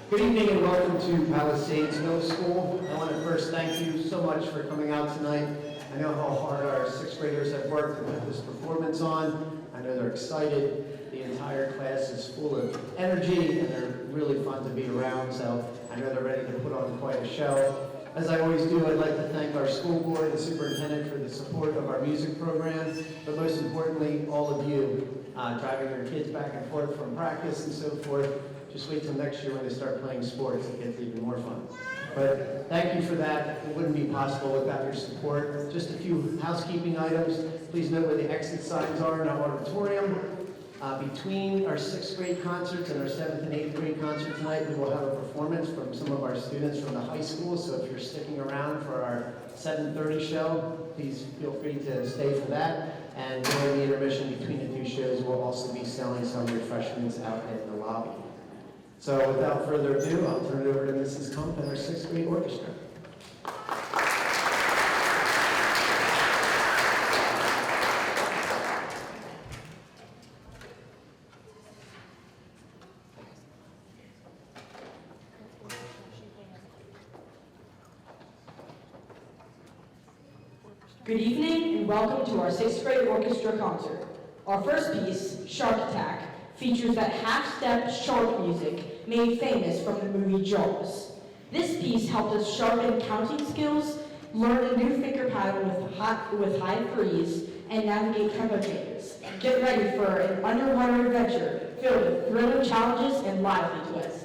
Good evening and welcome to Palisades Middle School. I want to first thank you so much for coming out tonight. I know how hard our sixth graders have worked to put this performance on. I know they're excited. The entire class is full of energy and they're really fun to be around, so I know they're ready to put on quite a show. As I always do, I'd like to thank our school board and superintendent for the support of our music program, but most importantly, all of you driving your kids back and forth from practice and so forth. Just wait till next year when they start playing sports, it gets even more fun. But thank you for that. It wouldn't be possible without your support. Just a few housekeeping items. Please note where the exit signs are in our auditorium. Between our sixth grade concerts and our seventh and eighth grade concert tonight, we will have a performance from some of our students from the high school. So if you're sticking around for our 7:30 show, please feel free to stay for that. And during the intermission between the two shows, we'll also be selling some refreshments out in the lobby. So without further ado, I'll turn it over to Mrs. Kump and our sixth grade orchestra. Good evening and welcome to our sixth grade orchestra concert. Our first piece, Shark Attack, features that half-step shark music made famous from the movie Jaws. This piece helped us sharpen counting skills, learn a new finger pattern with high freeze, and navigate tempo changes. Get ready for an underwater adventure filled with thrilling challenges and lively twists.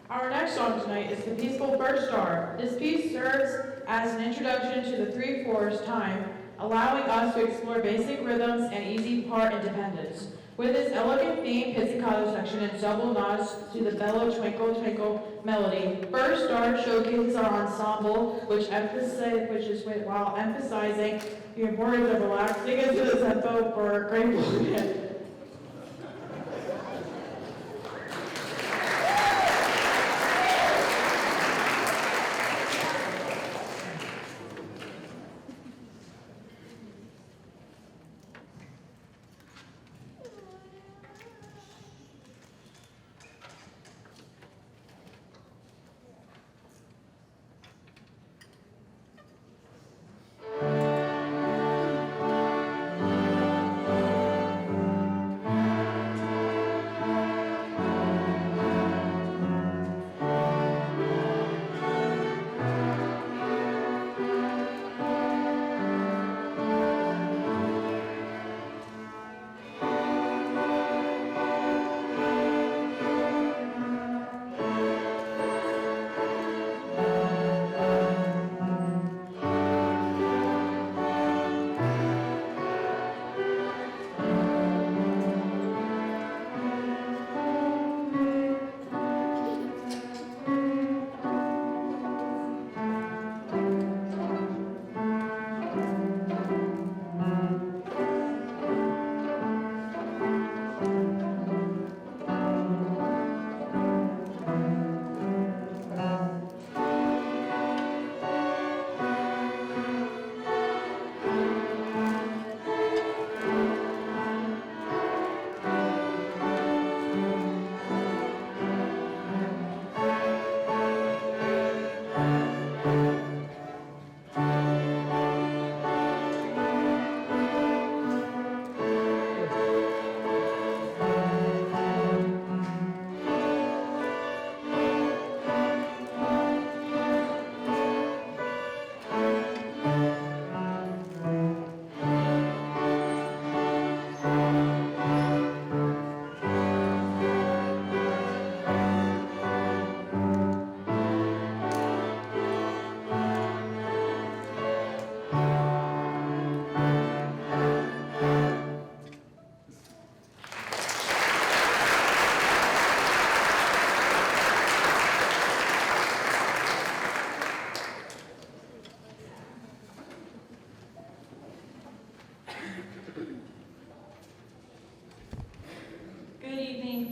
Our next song tonight is The Peaceful First Star. This piece serves as an introduction to the 3/4 time, allowing us to explore basic rhythms and easy part independence. With its elegant theme, pizzicato section, and double nods to the bellow twinkle twinkle melody, First Star showcases our ensemble, while emphasizing the importance of relaxing into the tempo for a great performance.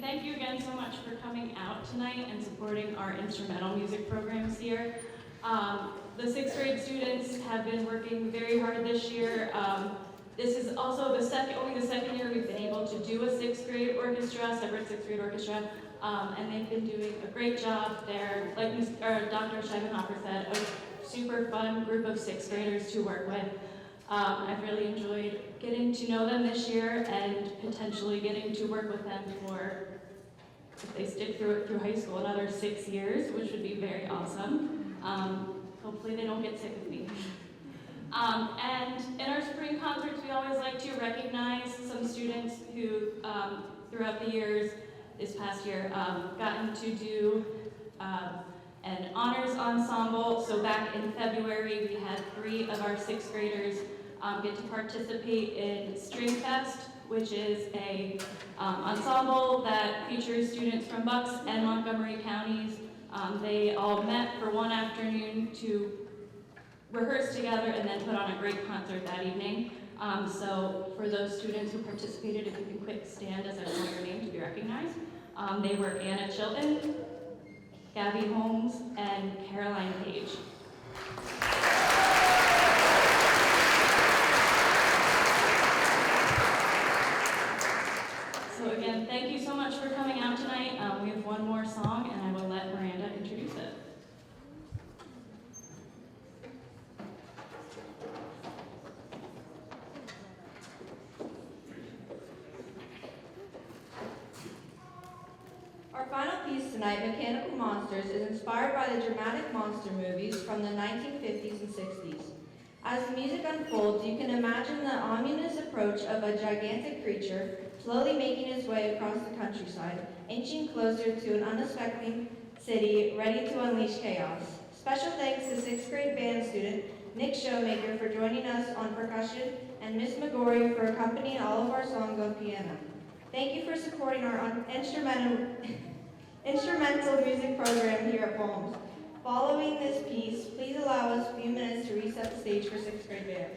thank you again so much for coming out tonight and supporting our instrumental music programs here. The sixth grade students have been working very hard this year. This is also only the second year we've been able to do a sixth grade orchestra, separate sixth grade orchestra, and they've been doing a great job. They're, like Dr. Scheibenhofer said, a super fun group of sixth graders to work with. I've really enjoyed getting to know them this year and potentially getting to work with them for, if they stick through it through high school, another 6 years, which would be very awesome. Hopefully they don't get sick of me. And in our spring concerts, we always like to recognize some students who, throughout the years, this past year, gotten to do an honors ensemble. So back in February, we had 3 of our 6th graders get to participate in String Fest, which is a ensemble that features students from Bucks and Montgomery counties. They all met for one afternoon to rehearse together and then put on a great concert that evening. So for those students who participated, if you can quick stand as I call your name to be recognized. They were Anna Chilton, Gabby Holmes, and Caroline Page. So again, thank you so much for coming out tonight. We have one more song, and I will let Miranda introduce it. Our final piece tonight, Mechanical Monsters, is inspired by the dramatic monster movies from the 1950s and 60s. As the music unfolds, you can imagine the ominous approach of a gigantic creature slowly making his way across the countryside, inching closer to an unsuspecting city ready to unleash chaos. Special thanks to 6th grade band student Nick Showmaker for joining us on percussion and Miss McGorry for accompanying all of our songs on piano. Thank you for supporting our instrumental music program here at Holmes. Following this piece, please allow us a few minutes to reset the stage for 6th grade band.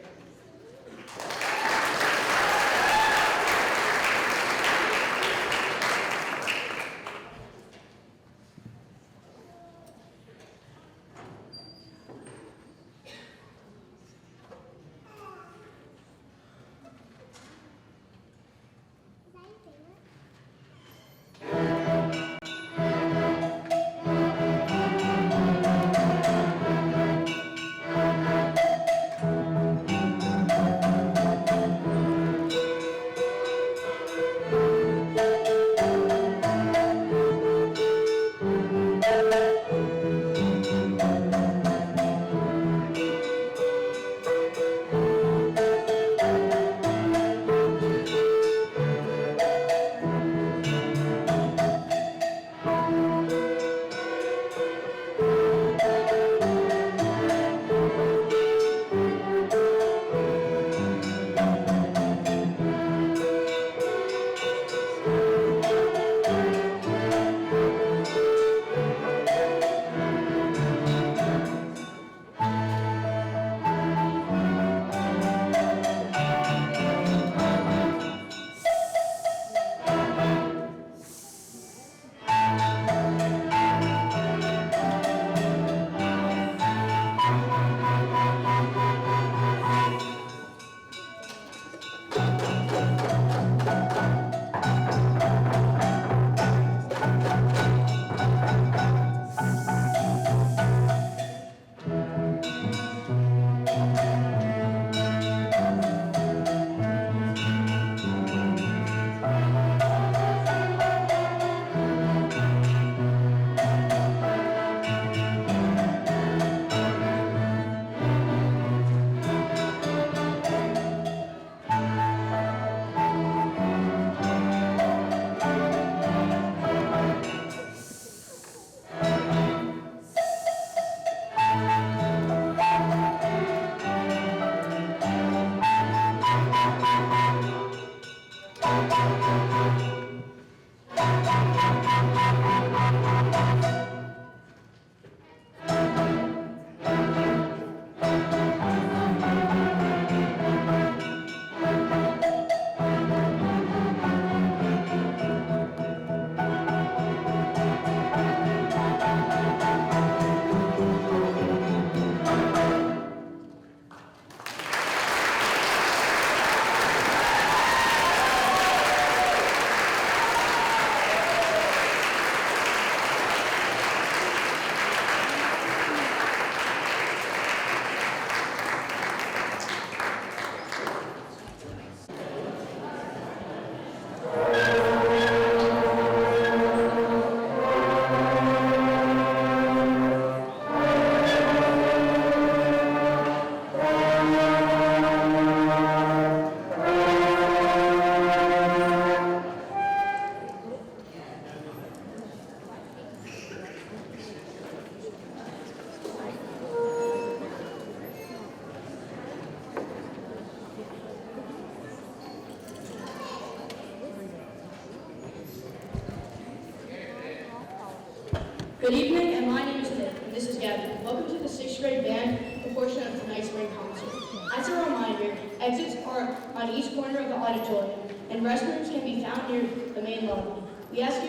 Good evening, and my name is Nick, and this is Gabby. Welcome to the 6th grade band portion of tonight's spring concert. As a reminder, exits are on each corner of the auditorium, and restrooms can be found near the main lobby. We ask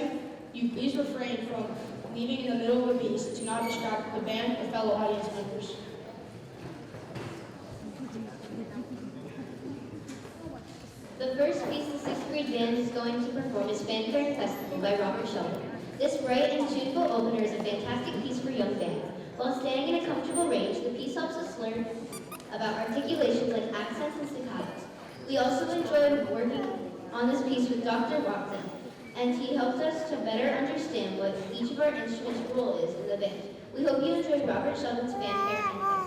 you please refrain from leaving in the middle of a piece to not distract the band or fellow audience members. The first piece the 6th grade band is going to perform is Fanfare Festival by Robert Sheldon. This bright and tuneful opener is a fantastic piece for young bands. While standing in a comfortable range, the piece helps us learn about articulations like accents and staccatos. We also enjoyed working on this piece with Dr. Watson, and he helped us to better understand what each of our instruments' role is in the band. We hope you enjoy Robert Sheldon's Fanfare and Festival.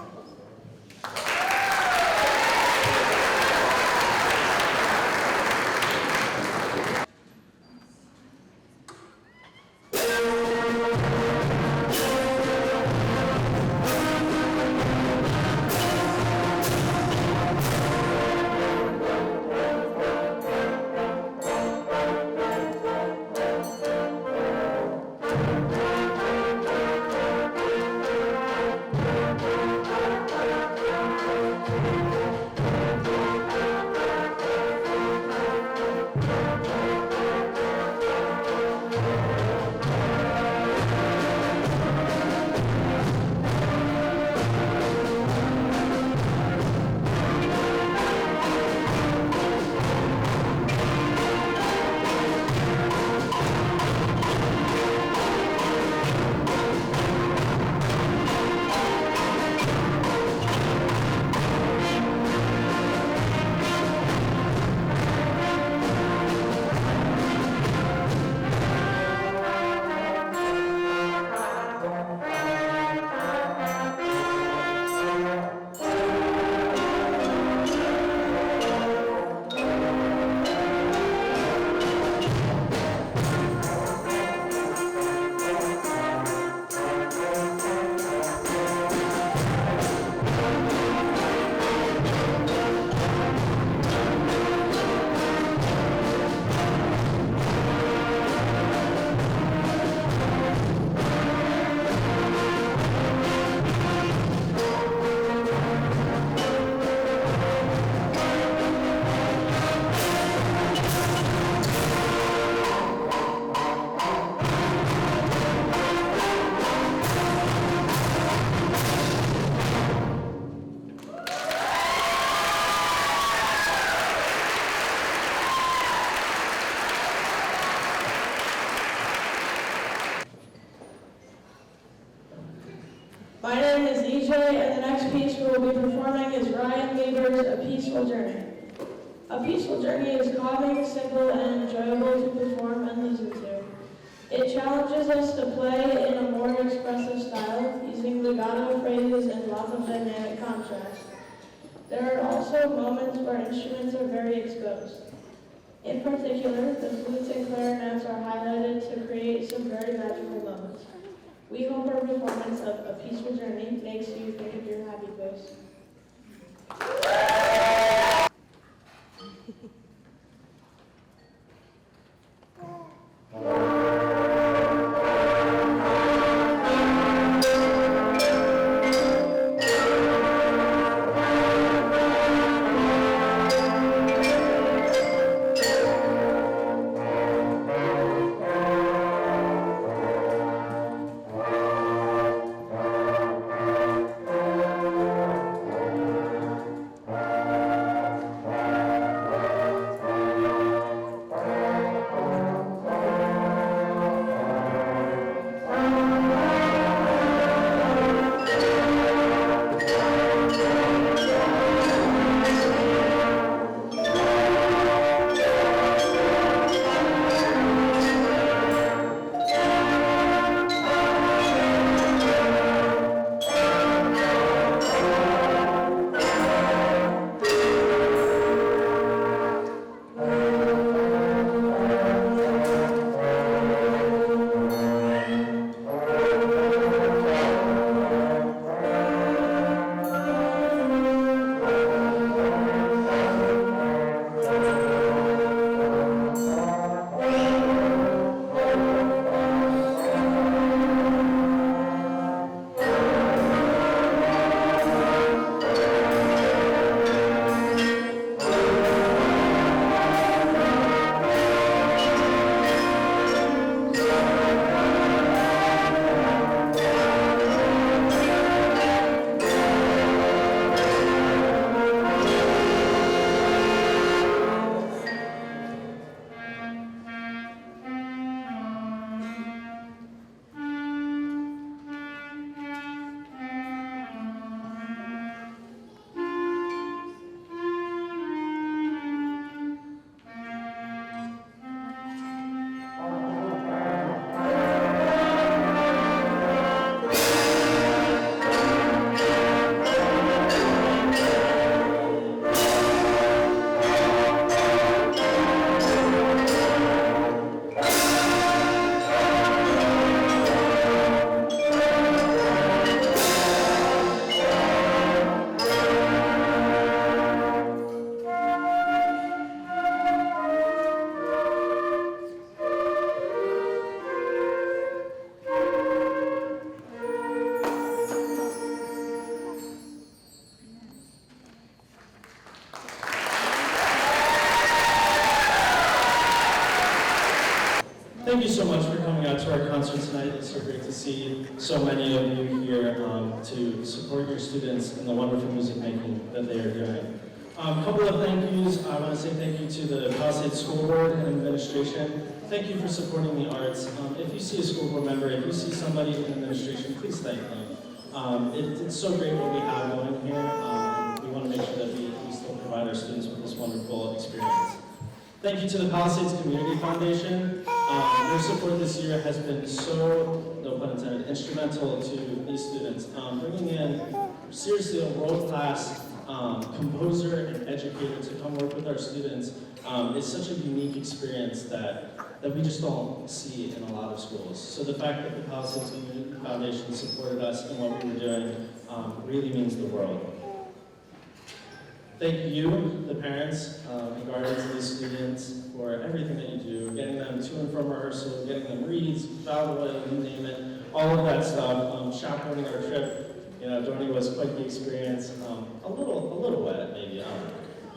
My name is EJ, and the next piece we will be performing is Ryan Weaver's A Peaceful Journey. A Peaceful Journey is calming, simple, and enjoyable to perform and listen to. It challenges us to play in a more expressive style, using legato phrases and lots of dynamic contrast. There are also moments where instruments are very exposed. In particular, the flutes and clarinets are highlighted to create some very magical moments. We hope our performance of A Peaceful Journey makes you think of your happy place. Thank you so much for coming out to our concert tonight. It's so great to see so many of you here to support your students in the wonderful music making that they are doing. A couple of thank yous. I want to say thank you to the Palisades School Board and administration. Thank you for supporting the arts. If you see a school board member, if you see somebody in administration, please thank them. It's so great what we have going here. We want to make sure that we still provide our students with this wonderful experience. Thank you to the Palisades Community Foundation. Your support this year has been so, no pun intended, instrumental to these students. Bringing in seriously a world-class composer and educator to come work with our students is such a unique experience that we just don't see in a lot of schools. So the fact that the Palisades Community Foundation supported us in what we were doing really means the world. Thank you, the parents and guardians of these students, for everything that you do, getting them to and from rehearsal, getting them reads, valve oil, you name it, all of that stuff. Chaperoning our trip, Dorney was quite the experience. A little wet, maybe,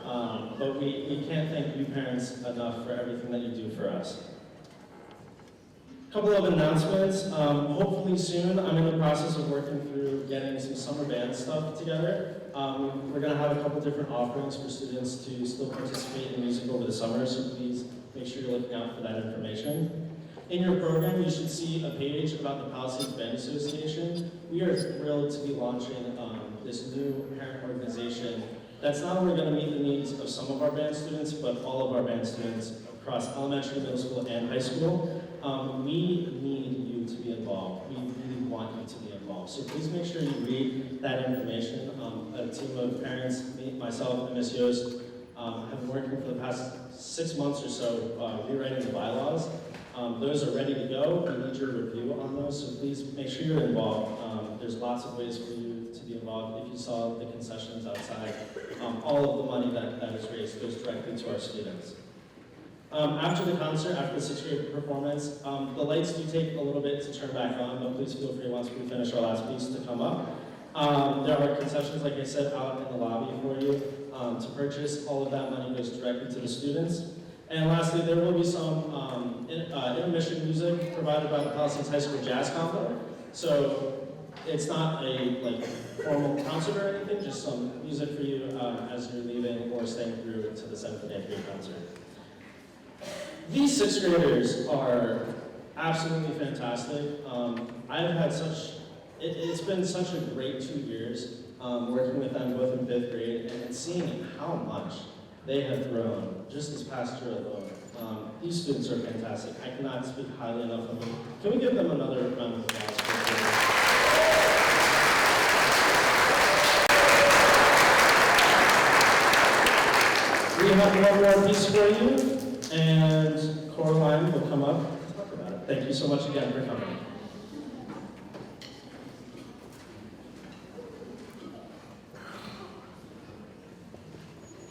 but we can't thank you parents enough for everything that you do for us. Couple of announcements. Hopefully soon, I'm in the process of working through getting some summer band stuff together. We're going to have a couple different offerings for students to still participate in music over the summer, so please make sure you're looking out for that information. In your program, you should see a page about the Palisades Band Association. We are thrilled to be launching this new parent organization that's not only going to meet the needs of some of our band students, but all of our band students across elementary, middle school, and high school. We need you to be involved. We really want you to be involved. So please make sure you read that information. A team of parents, myself, and Ms. Yost, have been working for the past 6 months or so rewriting the bylaws. Those are ready to go. We need your review on those, so please make sure you're involved. There's lots of ways for you to be involved. If you saw the concessions outside, all of the money that is raised goes directly to our students. After the concert, after the 6th grade performance, the lights do take a little bit to turn back on, but please feel free once we finish our last piece to come up. There are concessions, like I said, out in the lobby for you to purchase. All of that money goes directly to the students. And lastly, there will be some intermission music provided by the Palisades High School Jazz Combo. So it's not a formal concert or anything, just some music for you as you're leaving or staying through to the 7th and 8th grade concert. These 6th graders are absolutely fantastic. I've had it's been such a great 2 years working with them both in 5th grade and seeing how much they have grown just this past year alone. These students are fantastic. I cannot speak highly enough of them. Can we give them another round of applause? We have one more piece for you. And Coraline will come up and talk about it. Thank you so much again for coming.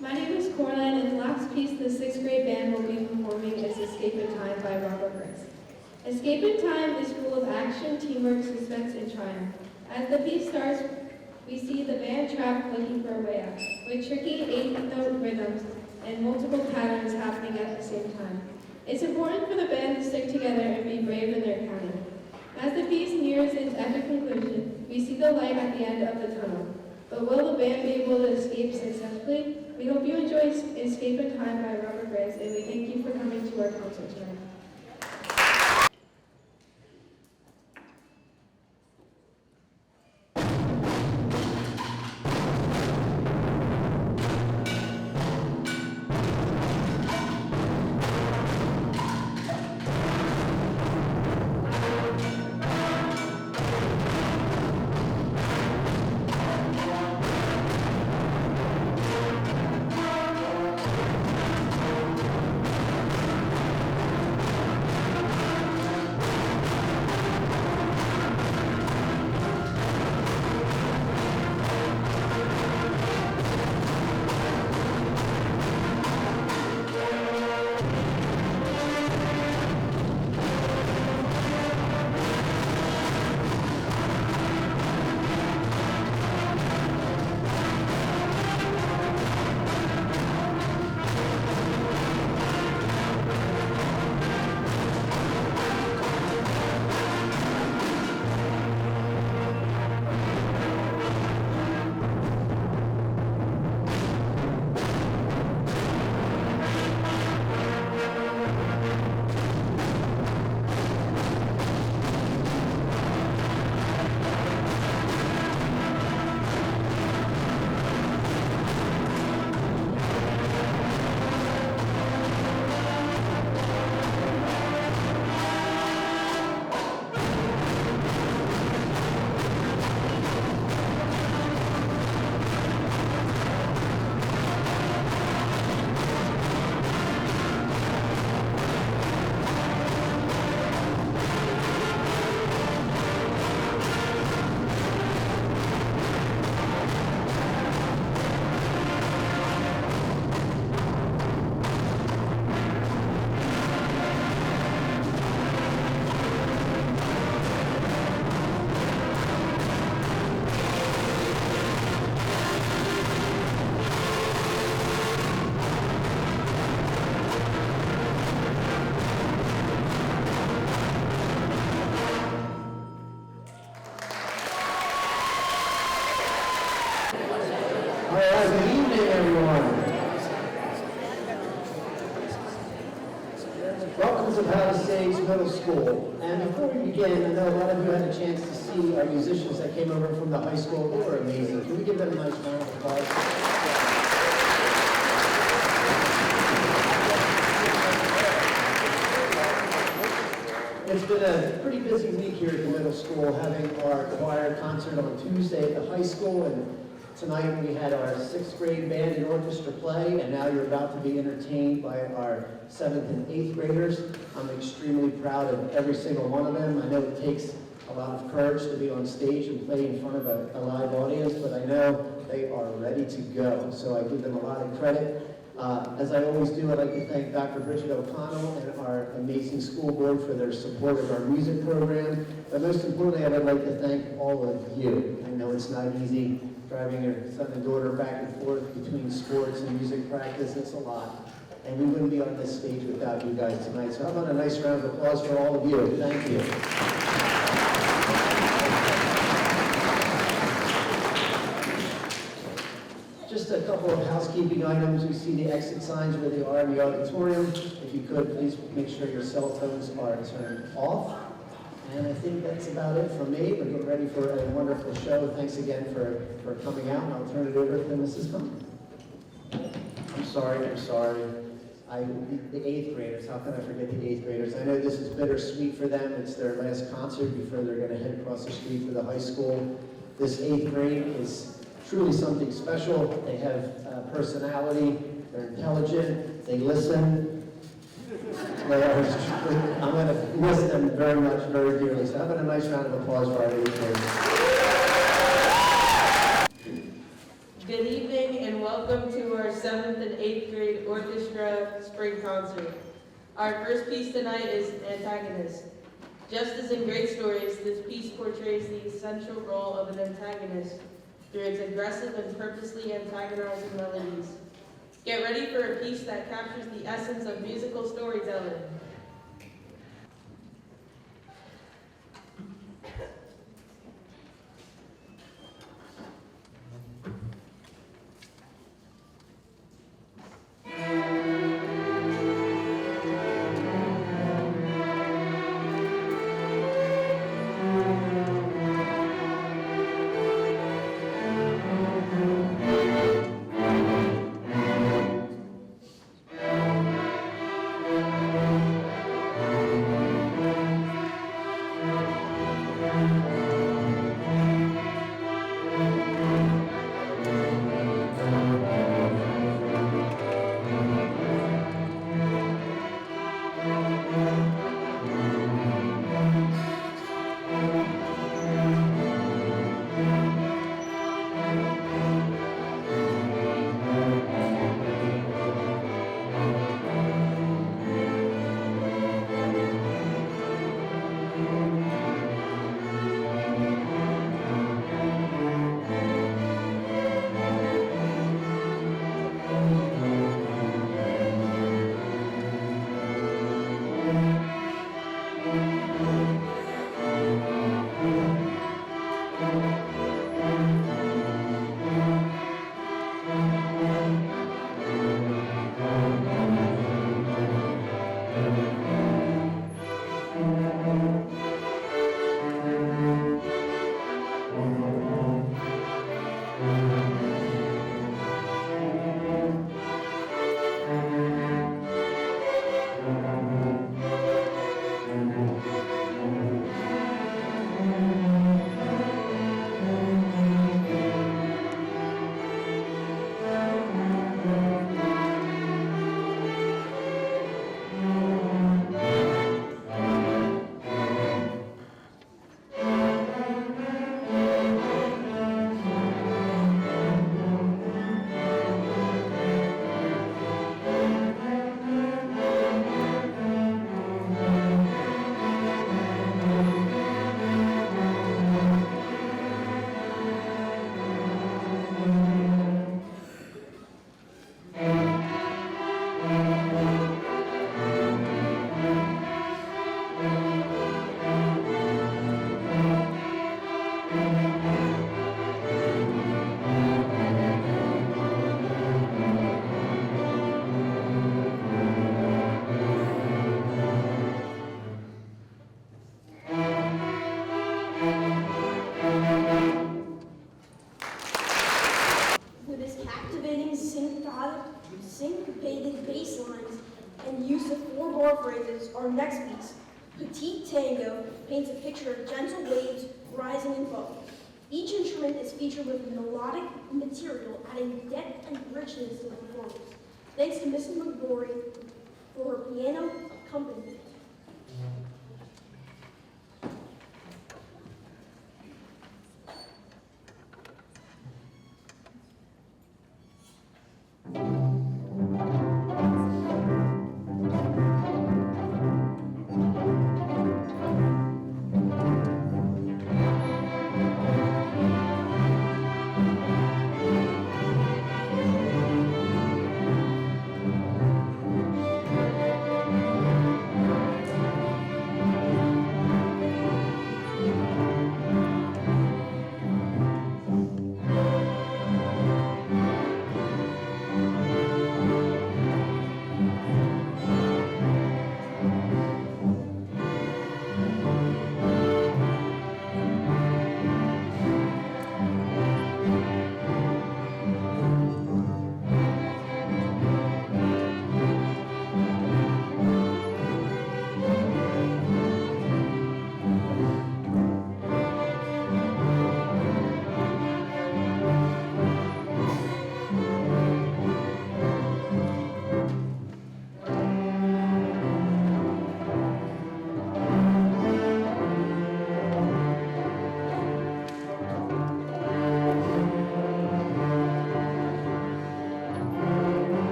My name is Coraline, and the last piece the 6th grade band will be performing is Escape in Time by Robert Grace. Escape in Time is full of action, teamwork, suspense, and triumph. As the piece starts, we see the band trapped looking for a way out, with tricky 8-note rhythms and multiple patterns happening at the same time. It's important for the band to stick together and be brave in their counting. As the piece nears its epic conclusion, we see the light at the end of the tunnel. But will the band be able to escape successfully? We hope you enjoy Escape in Time by Robert Grace, and we thank you for coming to our concert tonight. Welcome to Palisades Middle School. And before we begin, I know a lot of you had a chance to see our musicians that came over from the high school. They were amazing. Can we give them a nice round of applause? It's been a pretty busy week here at the middle school, having our choir concert on Tuesday at the high school, and tonight we had our 6th grade band and orchestra play, and now you're about to be entertained by our 7th and 8th graders. I'm extremely proud of every single one of them. I know it takes a lot of courage to be on stage and play in front of a live audience, but I know they are ready to go, so I give them a lot of credit. As I always do, I'd like to thank Dr. Bridget O'Connell and our amazing school board for their support of our music program. But most importantly, I would like to thank all of you. I know it's not easy driving your son and daughter back and forth between sports and music practice. It's a lot. And we wouldn't be on this stage without you guys tonight. So how about a nice round of applause for all of you? Thank you. Just a couple of housekeeping items. We see the exit signs where they are in the auditorium. If you could, please make sure your cell phones are turned off. And I think that's about it from me. We're getting ready for a wonderful show. Thanks again for coming out, and I'll turn it over to Mrs. Hunt. I'm sorry. The 8th graders, how can I forget the 8th graders? I know this is bittersweet for them. It's their last concert before they're going to head across the street for the high school. This 8th grade is truly something special. They have personality, they're intelligent, they listen. I'm going to miss them very much, very dearly. So how about a nice round of applause for our 8th graders. Good evening and welcome to our 7th and 8th grade orchestra spring concert. Our first piece tonight is Antagonist. Just as in great stories, this piece portrays the essential role of an antagonist through its aggressive and purposely antagonizing melodies. Get ready for a piece that captures the essence of musical storytelling. more phrases, our next piece, Petite Tango, paints a picture of gentle waves rising and falling. Each instrument is featured with melodic material, adding depth and richness to the performance. Thanks to Mrs. McGrory for her piano accompaniment.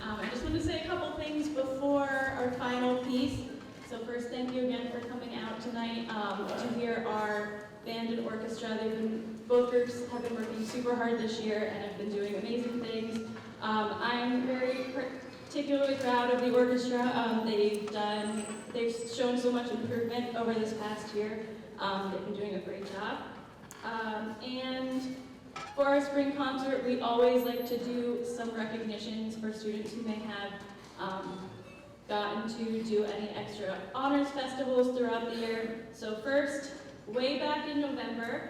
I just want to say a couple things before our final piece. So first, thank you again for coming out tonight to hear our band and orchestra. Both groups have been working super hard this year and have been doing amazing things. I'm very particularly proud of the orchestra. They've shown so much improvement over this past year. They've been doing a great job. And for our spring concert, we always like to do some recognitions for students who may have gotten to do any extra honors festivals throughout the year. So first, way back in November,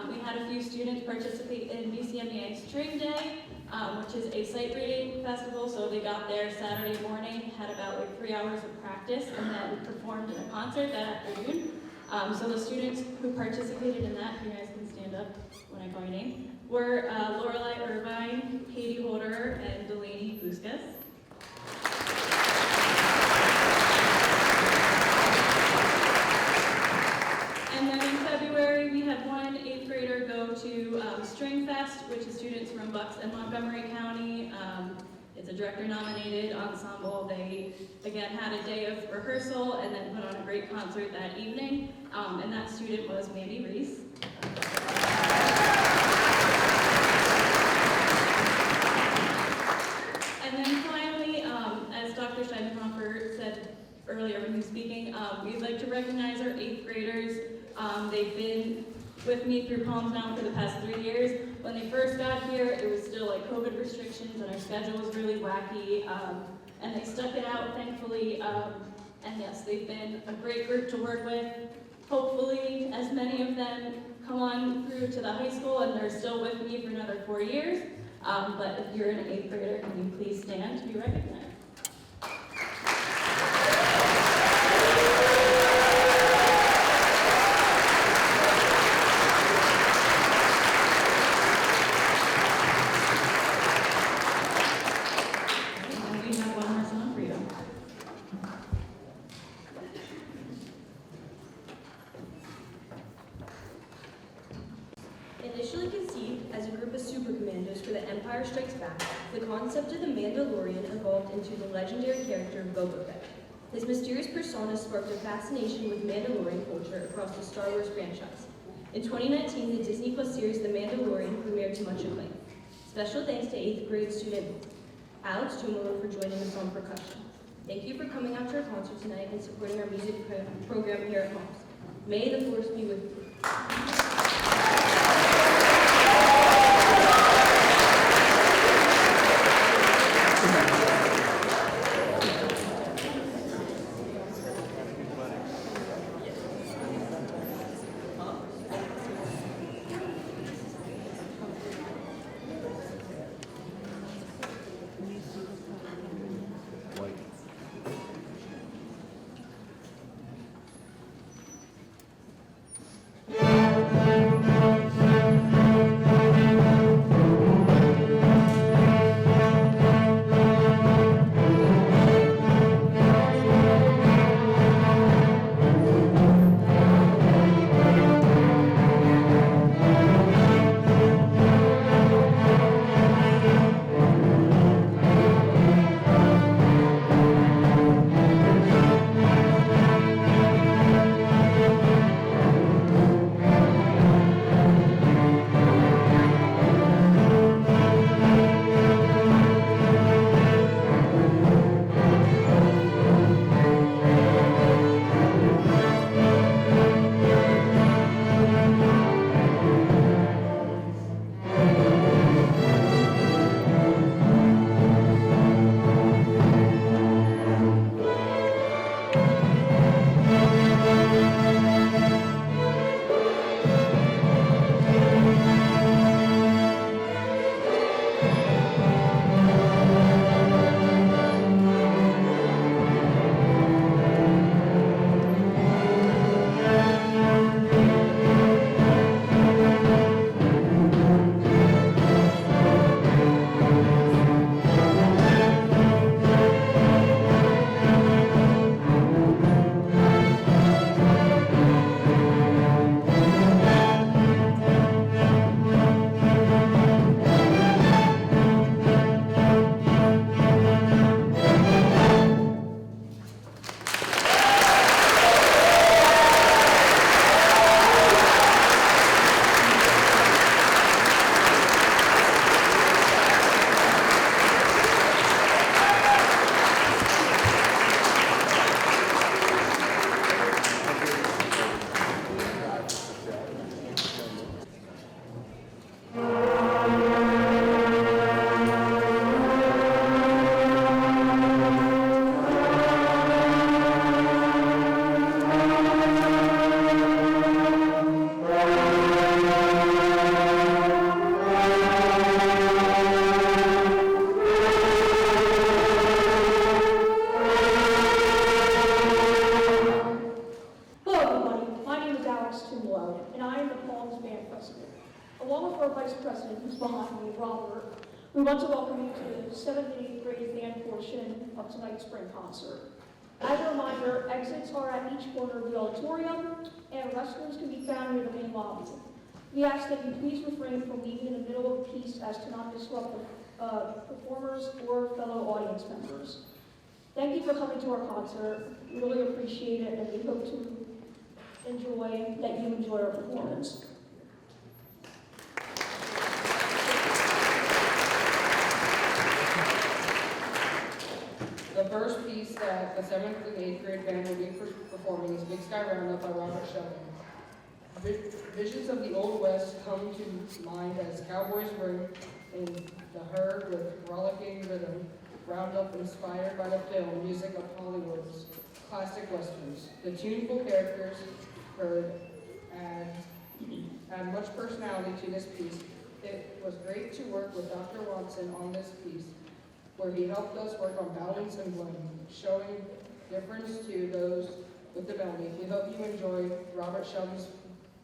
we had a few students participate in BCMEA String Day, which is a sight reading festival. So they got there Saturday morning, had about 3 hours of practice, and then performed in a concert that afternoon. So the students who participated in that, you guys can stand up when I call your name, were Lorelei Irvine, Katie Holder, and Delaney Busquets. And then in February, we had one 8th grader go to String Fest, which is students from Bucks and Montgomery County. It's a director-nominated ensemble. They, again, had a day of rehearsal and then put on a great concert that evening. And that student was Mandy Reese. And then finally, as Dr. Steinhofer said earlier when he was speaking, we'd like to recognize our 8th graders. They've been with me through Palms Mountain for the past 3 years. When they first got here, it was still like COVID restrictions and our schedule was really wacky, and they stuck it out, thankfully. And yes, they've been a great group to work with. Hopefully, as many of them come on through to the high school and they're still with me for another 4 years. But if you're an 8th grader, can you please stand to be recognized? And we have one more song for you. Initially conceived as a group of super commandos for The Empire Strikes Back, the concept of the Mandalorian evolved into the legendary character Boba Fett. His mysterious persona sparked a fascination with Mandalorian culture across the Star Wars franchise. In 2019, the Disney Plus series The Mandalorian premiered to much acclaim. Special thanks to 8th grade student Alex Tumalo for joining us on percussion. Thank you for coming out to our concert tonight and supporting our music program here at Holmes. May the Force be with you. Along with our Vice President, who's behind me, Robert, we want to welcome you to the 7th and 8th grade band portion of tonight's spring concert. As a reminder, exits are at each corner of the auditorium, and restrooms can be found near the main lobby. We ask that you please refrain from leaving in the middle of the piece as to not disrupt the performers or fellow audience members. Thank you for coming to our concert. We really appreciate it, and we hope that you enjoy our performance. The first piece that the 7th and 8th grade band will be performing is Big Sky Roundup by Robert Sheldon. Visions of the Old West come to mind as cowboys were in the herd with rollicking rhythm, Roundup inspired by the film music of Hollywood's classic westerns. The tuneful characters heard add much personality to this piece. It was great to work with Dr. Watson on this piece, where he helped us work on balance and blend, showing difference to those with the melody. We hope you enjoy Robert Sheldon's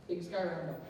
Big Sky Roundup.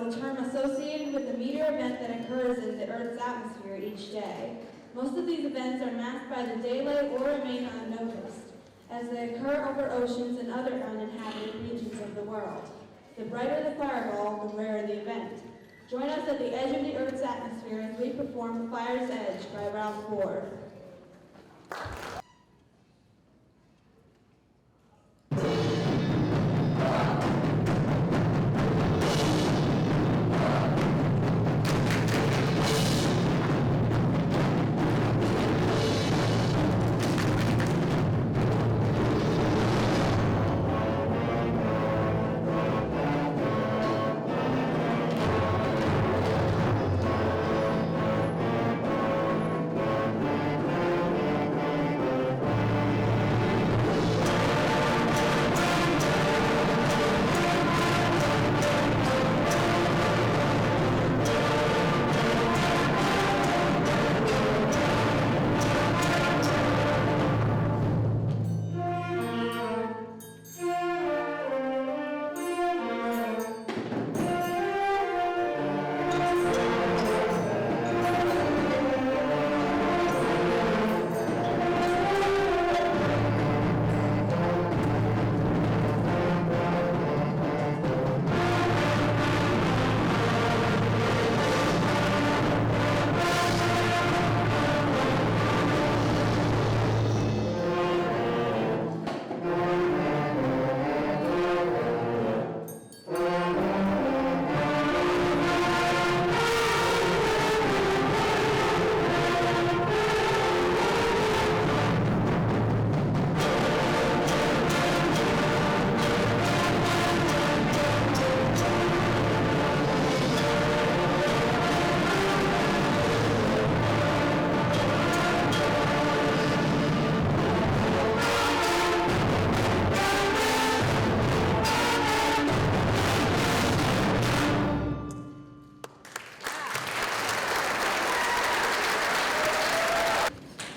a term associated with the meteor event that occurs in the Earth's atmosphere each day. Most of these events are masked by the daylight or remain unnoticed, as they occur over oceans and other uninhabited regions of the world. The brighter the fireball, the rarer the event. Join us at the edge of the Earth's atmosphere as we perform Fire's Edge by Ralph Ford.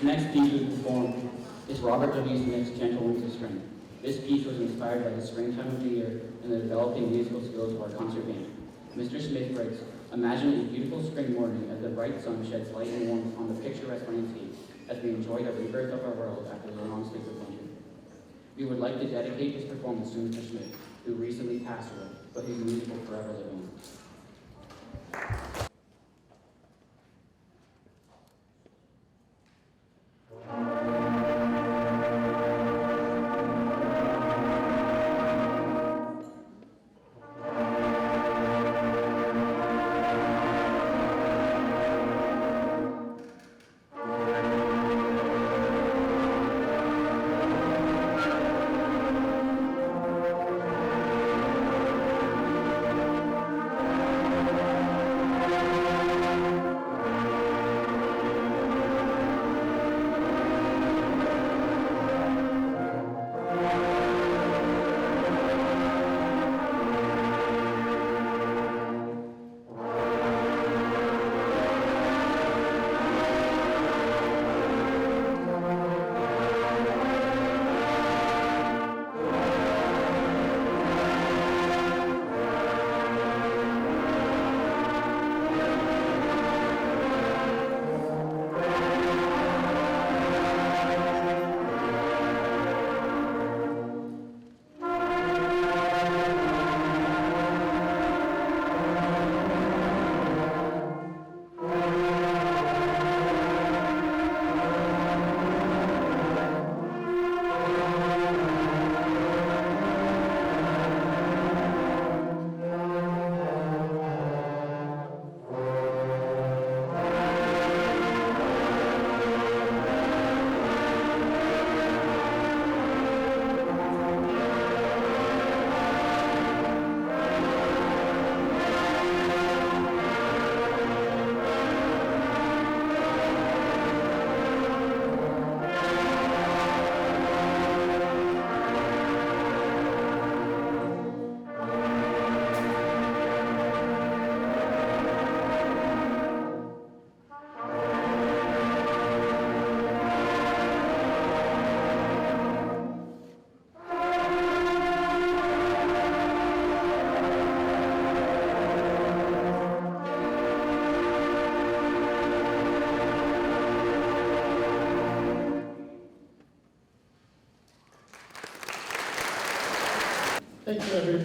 The next piece we perform is Robert W. Smith's Gentle Winds of Spring. This piece was inspired by the springtime of the year and the developing musical skills of our concert band. Mr. Smith writes, "Imagine a beautiful spring morning as the bright sun sheds light and warmth on the picturesque landscape as we enjoy the rebirth of our world after the long sleep of winter." We would like to dedicate this performance to Mr. Smith, who recently passed away, but whose music will forever live on.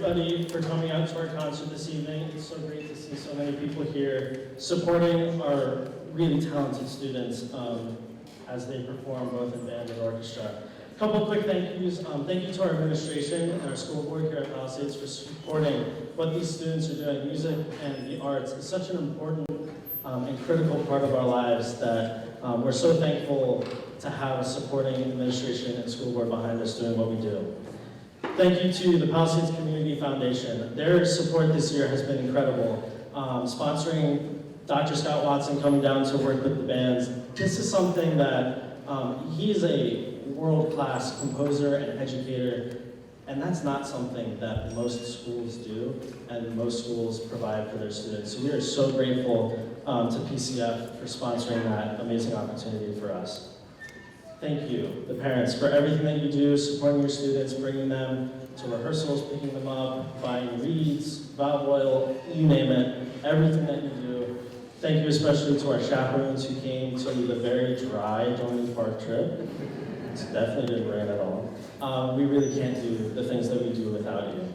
everybody for coming out to our concert this evening. It's so great to see so many people here supporting our really talented students as they perform both in band and orchestra. A couple quick thank yous. Thank you to our administration and our school board here at Palisades for supporting what these students are doing. Music and the arts is such an important and critical part of our lives that we're so thankful to have a supporting administration and school board behind us doing what we do. Thank you to the Palisades Community Foundation. Their support this year has been incredible. Sponsoring Dr. Scott Watson coming down to work with the bands. This is something that he's a world-class composer and educator, and that's not something that most schools do and most schools provide for their students. So we are so grateful to PCF for sponsoring that amazing opportunity for us. Thank you, the parents, for everything that you do, supporting your students, bringing them to rehearsals, picking them up, buying reeds, valve oil, you name it, everything that you do. Thank you especially to our chaperones who came to the very dry Dorney Park trip. It definitely didn't rain at all. We really can't do the things that we do without you.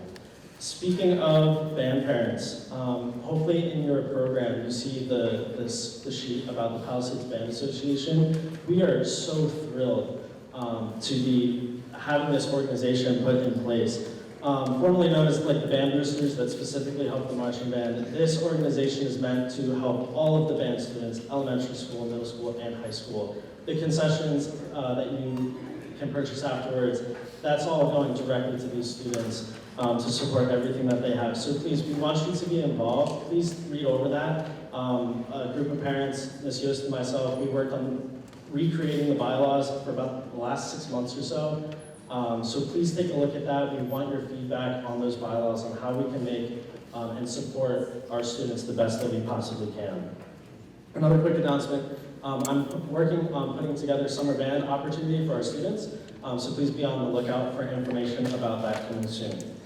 Speaking of band parents, hopefully in your program you see the sheet about the Palisades Band Association. We are so thrilled to be having this organization put in place. Formerly known as like the Band Boosters that specifically help the marching band. This organization is meant to help all of the band students, elementary school, middle school, and high school. The concessions that you can purchase afterwards, that's all going directly to these students to support everything that they have. So please, we want you to be involved. Please read over that. A group of parents, Ms. Yost and myself, we worked on recreating the bylaws for about the last 6 months or so. So please take a look at that. We want your feedback on those bylaws on how we can make and support our students the best that we possibly can. Another quick announcement. I'm working on putting together a summer band opportunity for our students. So please be on the lookout for information about that coming soon.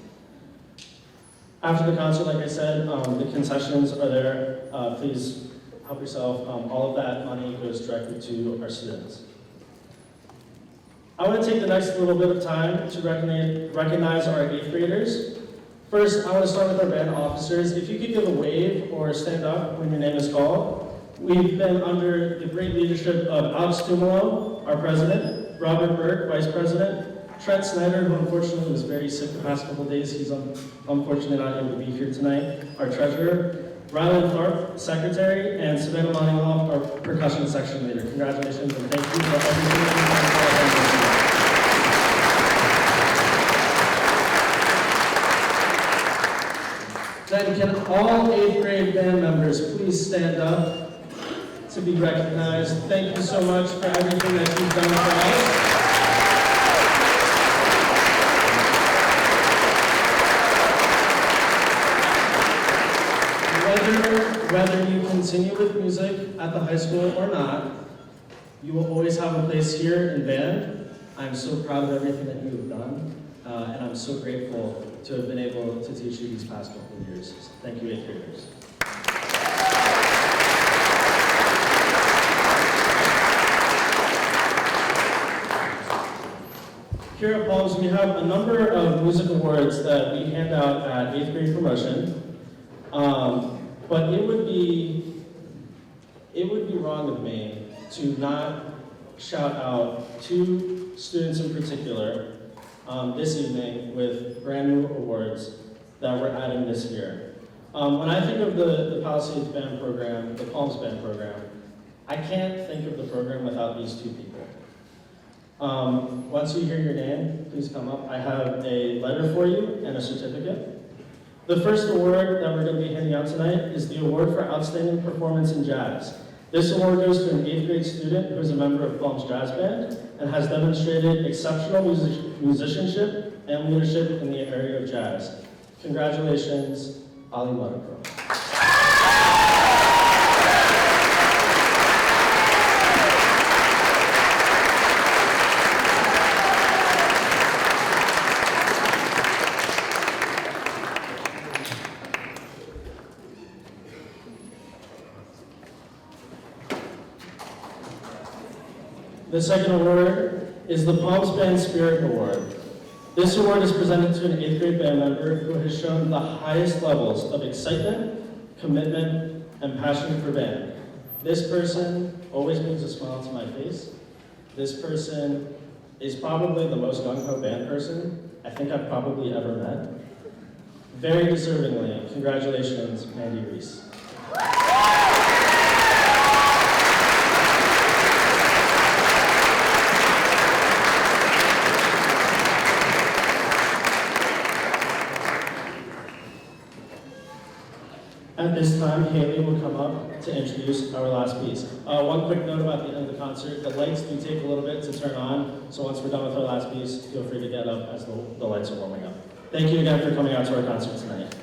After the concert, like I said, the concessions are there. Please help yourself. All of that money goes directly to our students. I want to take the next little bit of time to recognize our 8th graders. First, I want to start with our band officers. If you could give a wave or stand up when your name is called. We've been under the great leadership of Alex Tumolo, our president, Robert Burke, vice president, Trent Snyder, who unfortunately was very sick the past couple days. He's unfortunately not able to be here tonight, our treasurer, Rylan Thorpe, secretary, and Savannah Moninghoff, our percussion section leader. Congratulations and thank you for everything you've done for our band. Then can all 8th grade band members please stand up to be recognized. Thank you so much for everything that you've done for us. Whether you continue with music at the high school or not, you will always have a place here in band. I'm so proud of everything that you have done, and I'm so grateful to have been able to teach you these past couple of years. Thank you, 8th graders. Here at Palms, we have a number of music awards that we hand out at 8th grade promotion. But it would be wrong of me to not shout out 2 students in particular this evening with brand new awards that we're adding this year. When I think of the Palisades Band program, the Palms Band program, I can't think of the program without these 2 people. Once you hear your name, please come up. I have a letter for you and a certificate. The first award that we're going to be handing out tonight is the Award for Outstanding Performance in Jazz. This award goes to an 8th grade student who is a member of Palms Jazz Band and has demonstrated exceptional musicianship and leadership in the area of jazz. Congratulations, Ali Mudapro. The second award is the Palms Band Spirit Award. This award is presented to an 8th grade band member who has shown the highest levels of excitement, commitment, and passion for band. This person always brings a smile to my face. This person is probably the most gung-ho band person I think I've probably ever met. Very deservingly, congratulations, Mandy Reese. At this time, Haley will come up to introduce our last piece. One quick note about the end of the concert. The lights do take a little bit to turn on, so once we're done with our last piece, feel free to get up as the lights are warming up. Thank you again for coming out to our concert tonight.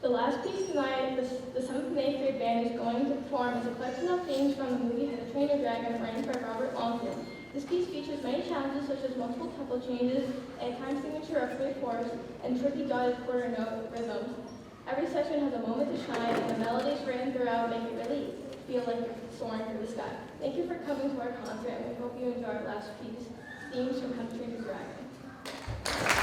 The last piece tonight, the 7th and 8th grade band is going to perform as a collection of themes from the movie How to Train Your Dragon, arranged by Robert Longfield. This piece features many challenges such as multiple tempo changes, a time signature of 3/4, and tricky dotted quarter note rhythms. Every section has a moment to shine, and the melodies written throughout make it really feel like you're soaring through the sky. Thank you for coming to our concert, and we hope you enjoy our last piece, Themes from How to Train Your Dragon.